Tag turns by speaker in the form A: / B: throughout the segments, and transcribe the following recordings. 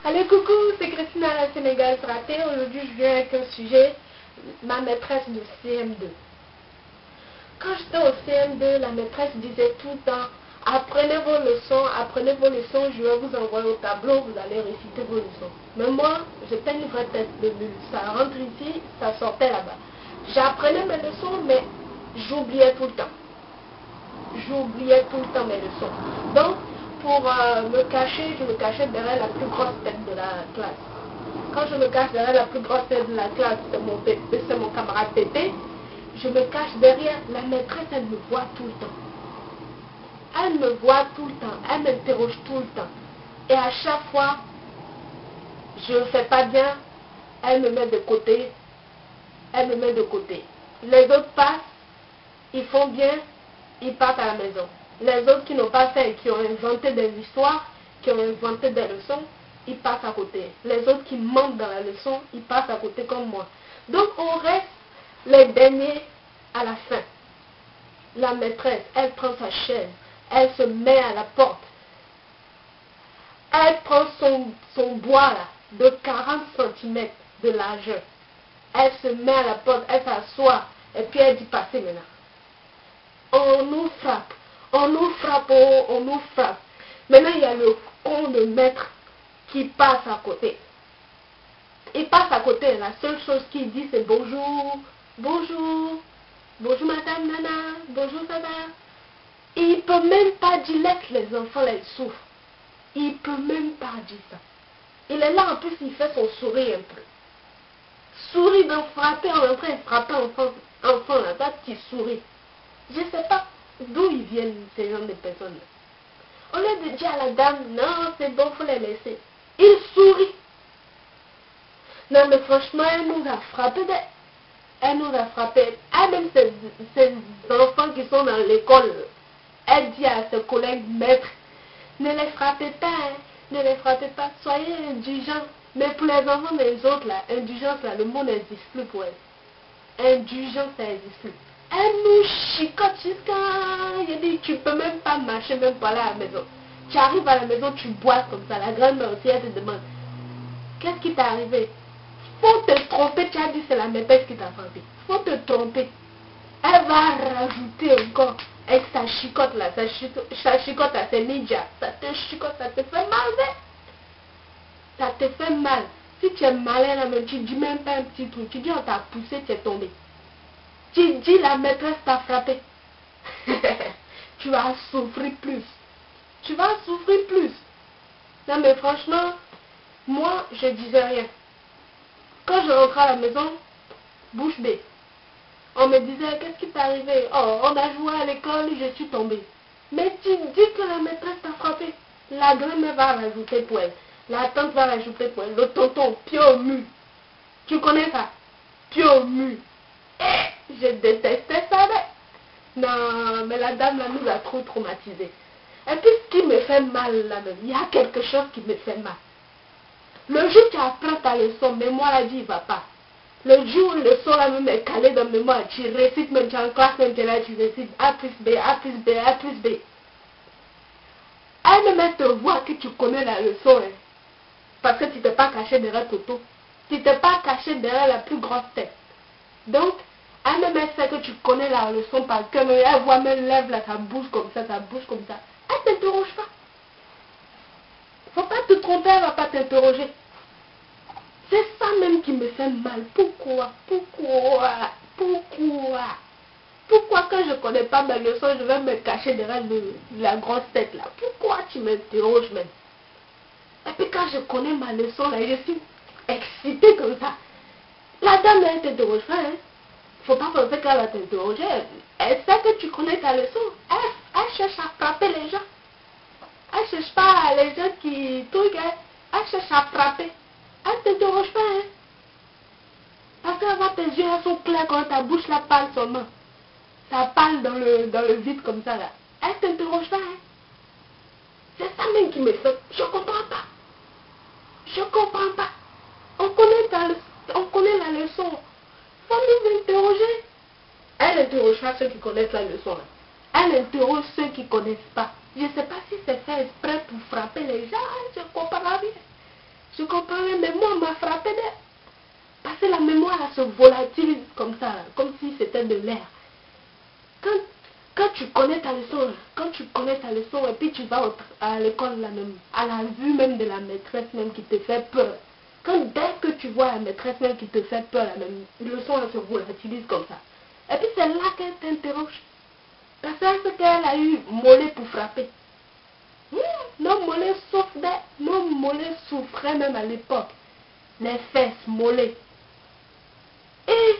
A: Allez, coucou, c'est Christina à la Sénégal Raté. Aujourd'hui, je viens avec un sujet, ma maîtresse de CM2. Quand j'étais au CM2, la maîtresse disait tout le temps, apprenez vos leçons, je vais vous envoyer au tableau, vous allez réciter vos leçons. Mais moi, j'étais une vraie tête de bulle. Ça rentre ici, ça sortait là-bas. J'apprenais mes leçons, mais j'oubliais tout le temps. J'oubliais tout le temps mes leçons. Donc, pour me cacher, je me cachais derrière la plus grosse tête de la classe. Quand je me cache derrière la plus grosse tête de la classe, c'est mon camarade Pépé, je me cache derrière la maîtresse, elle me voit tout le temps. Elle me voit tout le temps, elle m'interroge tout le temps. Et à chaque fois, je ne fais pas bien, elle me met de côté, elle me met de côté. Les autres passent, ils font bien, ils partent à la maison. Les autres qui n'ont pas fait et qui ont inventé des histoires, qui ont inventé des leçons, ils passent à côté. Les autres qui mentent dans la leçon, ils passent à côté comme moi. Donc on reste les derniers à la fin. La maîtresse, elle prend sa chaise, elle se met à la porte. Elle prend son bois là, de 40 cm de largeur. Elle se met à la porte, elle s'assoit et puis elle dit passez maintenant. On nous frappe, on nous frappe, on nous frappe. Maintenant il y a le con de maître qui passe à côté. Il passe à côté, la seule chose qu'il dit c'est bonjour, bonjour, bonjour madame nana, bonjour ça va. Il peut même pas dire laisse les enfants les souffrent. Il peut même pas dire ça. Il est là en plus, il fait son sourire un peu. Souris de frapper en train de frapper enfant là, toi tu souris. Je ne sais pas d'où ils viennent ces gens de personnes là. Au lieu de dire à la dame, non c'est bon, faut les laisser. Il sourit. Non mais franchement, elle nous a frappé. Elle nous a frappé. Elle même ces enfants qui sont dans l'école, elle dit à ses collègues maîtres, ne les frappez pas, hein, ne les frappez pas, soyez indulgents. Mais pour les enfants des autres là, indulgence là, le mot n'existe plus pour elle. Indulgence, ça n'existe plus. Elle nous chicote jusqu'à... Je dis, tu peux même pas marcher, même pas là à la maison. Tu arrives à la maison, tu bois comme ça. La grand-mère aussi, elle te demande, qu'est-ce qui t'est arrivé? Faut te tromper, tu as dit c'est la maîtresse qui t'a frappé. Faut te tromper. Elle va rajouter encore avec sa chicote là, sa chicote là, c'est ninja. Ça te chicote, ça te fait mal, hein? Ça te fait mal. Si tu es malin là, mais tu dis même pas un petit truc. Tu dis on t'a poussé, tu es tombé. Tu dis la maîtresse t'a frappé. Tu vas souffrir plus. Tu vas souffrir plus. Non mais franchement, moi je disais rien. Quand je rentrais à la maison, bouche bée. On me disait, qu'est-ce qui t'est arrivé? Oh, on a joué à l'école, je suis tombée. Mais tu dis que la maîtresse t'a frappé. La grand-mère va rajouter pour elle. La tante va rajouter pour elle. Le tonton, pied au mur. Tu connais ça? Pied au mur. Et je détestais ça. Non, mais la dame là nous a trop traumatisés. Et puis ce qui me fait mal là même, il y a quelque chose qui me fait mal. Le jour où tu apprends ta leçon, mémoire a dit il va pas. Le jour où le leçon là même est calé dans mémoire, tu récites même, tu es en classe même, tu es là, tu récites A plus B, A plus B, A plus B. Elle même te voit que tu connais la leçon, hein, parce que tu t'es pas caché derrière Toto. Tu t'es pas caché derrière la plus grosse tête. Donc, elle même sait que tu connais la leçon par cœur, mais elle voit même lève là, ça bouge comme ça, ça bouge comme ça. Elle ne t'interroge pas. Faut pas te tromper, elle va pas t'interroger. C'est ça même qui me fait mal. Pourquoi quand je connais pas ma leçon, je vais me cacher derrière la grosse tête là? Pourquoi tu m'interroges même? Et puis quand je connais ma leçon là, je suis excitée comme ça. La dame elle t'interroge pas, hein. Faut pas penser qu'elle va t'interroger. Elle sait que tu connais ta leçon. Elle cherche à frapper les gens. Elle cherche pas les gens qui truquent, hein. Elle cherche à frapper. Elle ne t'interroge pas, hein. Parce qu'elle voit tes yeux, elles sont clairs quand ta bouche la parle seulement. Ça parle dans le vide comme ça là. Elle ne t'interroge pas, hein. C'est ça même qui me fait. Je comprends pas. Je comprends pas. On connaît la leçon. Faut nous interroger. Elle n'interroge pas ceux qui connaissent la leçon là. Elle interroge ceux qui ne connaissent pas. Je ne sais pas si c'est fait exprès pour frapper les gens. Je comprends rien. Je Je comprenais, mais moi, on m'a frappé de... Parce que la mémoire, elle se volatilise comme ça, comme si c'était de l'air. Quand tu connais ta leçon, et puis tu vas à l'école là même, à la vue même de la maîtresse même qui te fait peur. Dès que tu vois la maîtresse même qui te fait peur, la même leçon elle se volatilise comme ça. Et puis c'est là qu'elle t'interroge. Parce qu'elle a eu mollet pour frapper. Nos mollets souffraient, nos mollets souffraient même à l'époque. Les fesses, mollets. Et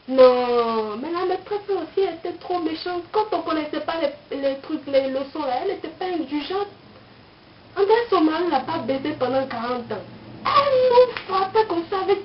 A: non, mais la maîtresse aussi était trop méchante. Quand on ne connaissait pas les trucs, les leçons là, elle n'était pas indulgente. En fait, son mari ne l'a pas baisé pendant 40 ans. Elle nous frappait comme ça avec